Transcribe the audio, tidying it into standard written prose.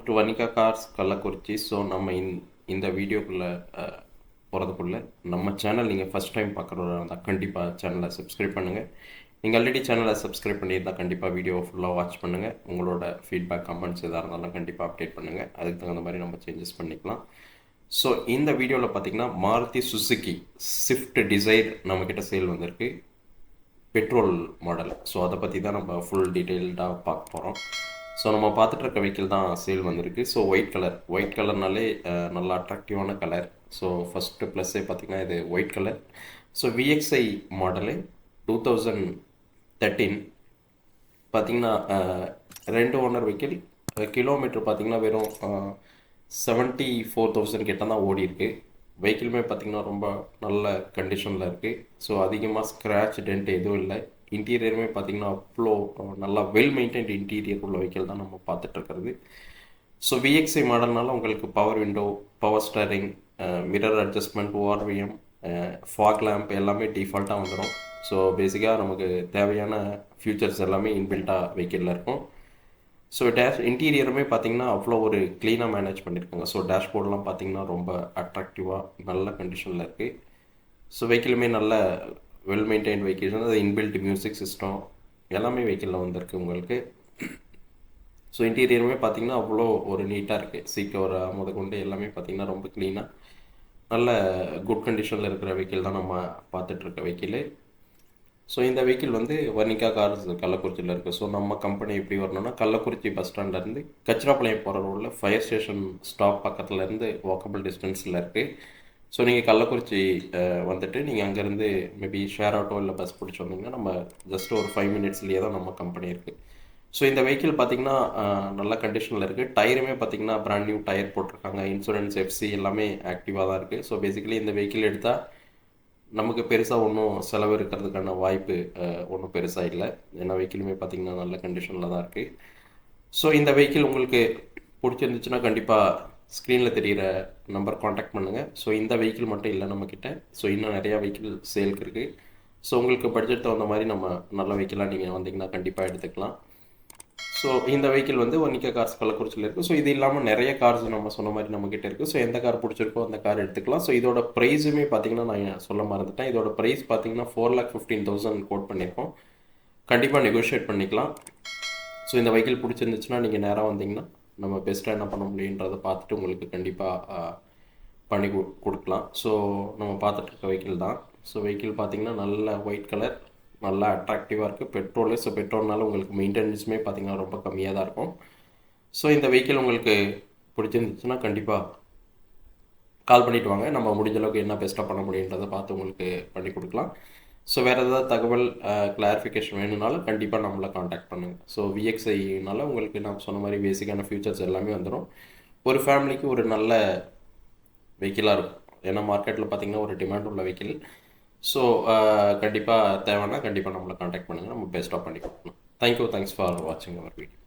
To Vanika cars Kallakurichi. So நம்ம இந்த வீடியோக்குள்ளே போகிறதுக்குள்ளே நம்ம சேனல் நீங்கள் ஃபஸ்ட் டைம் பார்க்குறதா இருந்தால் கண்டிப்பாக சேனலை சப்ஸ்கிரைப் பண்ணுங்கள். நீங்கள் ஆல்ரெடி சேனலை சப்ஸ்கிரைப் பண்ணியிருந்தால் கண்டிப்பாக வீடியோ ஃபுல்லாக வாட்ச் பண்ணுங்கள். உங்களோட ஃபீட்பேக் கமெண்ட்ஸ் எதாக இருந்தாலும் கண்டிப்பாக அப்டேட் பண்ணுங்கள். அதுக்கு தகுந்த மாதிரி நம்ம சேஞ்சஸ் பண்ணிக்கலாம். ஸோ இந்த வீடியோவில் பார்த்திங்கன்னா மாருதி சுசுகி ஸ்விஃப்ட் டிசைர் நம்மக்கிட்ட சேல் வந்திருக்கு, பெட்ரோல் மாடல். ஸோ அதை பற்றி தான் நம்ம ஃபுல் டீட்டெயில்டாக பார்க்க போகிறோம். ஸோ நம்ம பார்த்துட்டு இருக்க வெஹிக்கிள் தான் சேல் வந்திருக்கு. ஸோ ஒயிட் கலர்னாலே நல்லா அட்ராக்டிவான கலர். ஸோ ஃபஸ்ட்டு ப்ளஸ்ஸே பார்த்திங்கன்னா இது white colour. So VXi model 2013 பார்த்திங்கன்னா 2 ஓனர் வெஹிக்கிள். கிலோமீட்டர் பார்த்திங்கன்னா வெறும் 74,000 கிட்ட தான் ஓடி இருக்குது. வெஹிக்கிளுமே பார்த்திங்கன்னா ரொம்ப நல்ல கண்டிஷனில் இருக்குது. ஸோ அதிகமாக ஸ்க்ராட்ச் டென்ட் எதுவும் இல்லை. இன்டீரியருமே பார்த்திங்கன்னா அவ்வளோ நல்லா வெல் மெயின்டைன்ட் இன்டீரியர் உள்ள வெஹிக்கிள் தான் நம்ம பார்த்துட்ருக்கிறது. ஸோ விஎக்ஸ்ஐ மாடல்னால உங்களுக்கு power window, power steering, mirror adjustment, ORVM, fog lamp எல்லாமே டிஃபால்ட்டாக வந்துடும். ஸோ பேசிக்காக நமக்கு தேவையான ஃபியூச்சர்ஸ் எல்லாமே இன்பில்ட்டாக வெஹிக்கிளில் இருக்கும். ஸோ இன்டீரியருமே பார்த்திங்கன்னா அவ்வளோ ஒரு க்ளீனாக மேனேஜ் பண்ணியிருக்காங்க. ஸோ டேஷ்போர்டெலாம் பார்த்திங்கன்னா ரொம்ப அட்ராக்டிவாக நல்ல கண்டிஷனில் இருக்குது. ஸோ வெஹிக்கிளுமே நல்ல வெல் மெயின்டைன்ட் வெஹிக்கிள். அது இன்பில்ட் மியூசிக் சிஸ்டம் எல்லாமே வெஹிக்கிளில் வந்திருக்கு உங்களுக்கு. ஸோ இன்டீரியருமே பார்த்திங்கன்னா அவ்வளோ ஒரு நீட்டாக இருக்குது. சீக்கவர் முதற்கொண்டு எல்லாமே பார்த்திங்கன்னா ரொம்ப க்ளீனாக நல்ல குட் கண்டிஷனில் இருக்கிற வெஹிக்கிள் தான் நம்ம பார்த்துட்ருக்க வெஹிக்கிள். ஸோ இந்த வெஹிக்கிள் வந்து வனிகா கார்ஸ் கள்ளக்குறிச்சியில் இருக்குது. ஸோ நம்ம கம்பெனி எப்படி வரணும்னா கள்ளக்குறிச்சி பஸ் ஸ்டாண்ட்லேருந்து கச்சிராப்பாளையம் போகிற ரோடில் ஃபயர் ஸ்டேஷன் ஸ்டாப் பக்கத்துலேருந்து வாக்கபிள் டிஸ்டன்ஸில் இருக்குது. ஸோ நீங்கள் கள்ளக்குறிச்சி வந்துட்டு நீங்கள் அங்கேருந்து மேபி ஷேர் ஆட்டோ இல்லை பஸ் பிடிச்சி வந்தீங்கன்னா நம்ம ஜஸ்ட் ஒரு 5 மினிட்ஸ்லேயே தான் நம்ம கம்பெனி இருக்குது. ஸோ இந்த வெஹிக்கிள் பார்த்திங்கன்னா நல்ல கண்டிஷனில் இருக்குது. டயருமே பார்த்திங்கன்னா பிராண்ட் நியூ டயர் போட்டிருக்காங்க. இன்சூரன்ஸ், எஃப்சி எல்லாமே ஆக்டிவாக தான் இருக்குது. ஸோ பேசிக்கலி இந்த வெஹிக்கிள் எடுத்தால் நமக்கு பெருசாக ஒன்றும் செலவு இருக்கிறதுக்கான வாய்ப்பு ஒன்றும் பெருசாக இல்லை. ஏன்னா வெஹிக்கிளுமே பார்த்திங்கன்னா நல்ல கண்டிஷனில் தான் இருக்குது. ஸோ இந்த வெஹிக்கிள் உங்களுக்கு பிடிச்சிருந்துச்சுன்னா கண்டிப்பாக ஸ்க்ரீனில் தெரிகிற நம்பர் காண்டாக்ட் பண்ணுங்கள். ஸோ இந்த வெஹிக்கிள் மட்டும் இல்லை நம்மக்கிட்ட. ஸோ இன்னும் நிறையா வெஹிக்கிள் சேலுக்கு இருக்குது. ஸோ உங்களுக்கு பட்ஜெட் தகுந்த மாதிரி நம்ம நல்ல வெஹிக்கிளாக நீங்கள் வந்தீங்கன்னா கண்டிப்பாக எடுத்துக்கலாம். ஸோ இந்த வெஹிக்கிள் வந்து வனிகா கார்ஸ் கள்ளக்குறிச்சியில் இருக்குது. ஸோ இது இல்லாமல் நிறைய கார்ஸ் நம்ம சொன்ன மாதிரி நம்மக்கிட்ட இருக்குது. ஸோ எந்த கார் பிடிச்சிருக்கோ அந்த கார் எடுத்துக்கலாம். ஸோ இதோட ப்ரைஸுமே பார்த்திங்கன்னா நான் சொல்ல மறந்துட்டேன். இதோட ப்ரைஸ் பார்த்திங்கன்னா 4,15,000 கோட் பண்ணியிருக்கோம். கண்டிப்பாக நெகோஷியேட் பண்ணிக்கலாம். ஸோ இந்த வெஹிக்கிள் பிடிச்சிருந்துச்சுன்னா நீங்கள் நேராக வந்தீங்கன்னா நம்ம பெஸ்ட்டாக என்ன பண்ண முடியுன்றதை பார்த்துட்டு உங்களுக்கு கண்டிப்பாக பண்ணி கொடுக்கலாம். ஸோ நம்ம பார்த்துட்ருக்க வெஹிக்கிள் தான். ஸோ வெஹிக்கிள் பார்த்திங்கன்னா நல்ல ஒயிட் கலர், நல்லா அட்ராக்டிவாக இருக்குது. பெட்ரோலு. ஸோ பெட்ரோல்னால உங்களுக்கு மெயின்டெனன்ஸுமே பார்த்திங்கன்னா ரொம்ப கம்மியாக தான் இருக்கும். ஸோ இந்த வெஹிக்கிள் உங்களுக்கு பிடிச்சிருந்துச்சுன்னா கண்டிப்பாக கால் பண்ணிவிட்டு வாங்க. நம்ம முடிஞ்ச அளவுக்கு என்ன பெஸ்ட்டாக பண்ண முடியுன்றதை பார்த்து உங்களுக்கு பண்ணி கொடுக்கலாம். ஸோ வேறு ஏதாவது தகவல் கிளாரிஃபிகேஷன் வேணும்னாலும் கண்டிப்பாக நம்மளை காண்டாக்ட் பண்ணுங்கள். ஸோ விஎக்ஸ்ஐனால உங்களுக்கு நான் சொன்ன மாதிரி பேசிக்கான ஃபியூச்சர்ஸ் எல்லாமே வந்துடும். ஒரு ஃபேமிலிக்கு ஒரு நல்ல வெஹிக்கிளாக இருக்கும். ஏன்னா மார்க்கெட்டில் பார்த்திங்கன்னா ஒரு டிமாண்ட் உள்ள வெஹிக்கிள். ஸோ கண்டிப்பாக தேவைன்னா கண்டிப்பாக நம்மளை காண்டாக்ட் பண்ணுங்கள். நம்ம பெஸ்ட்டாக பண்ணி கொடுக்கணும். தேங்க்யூ. தேங்க்ஸ் ஃபார் வாட்சிங் அவர் வீடியோ.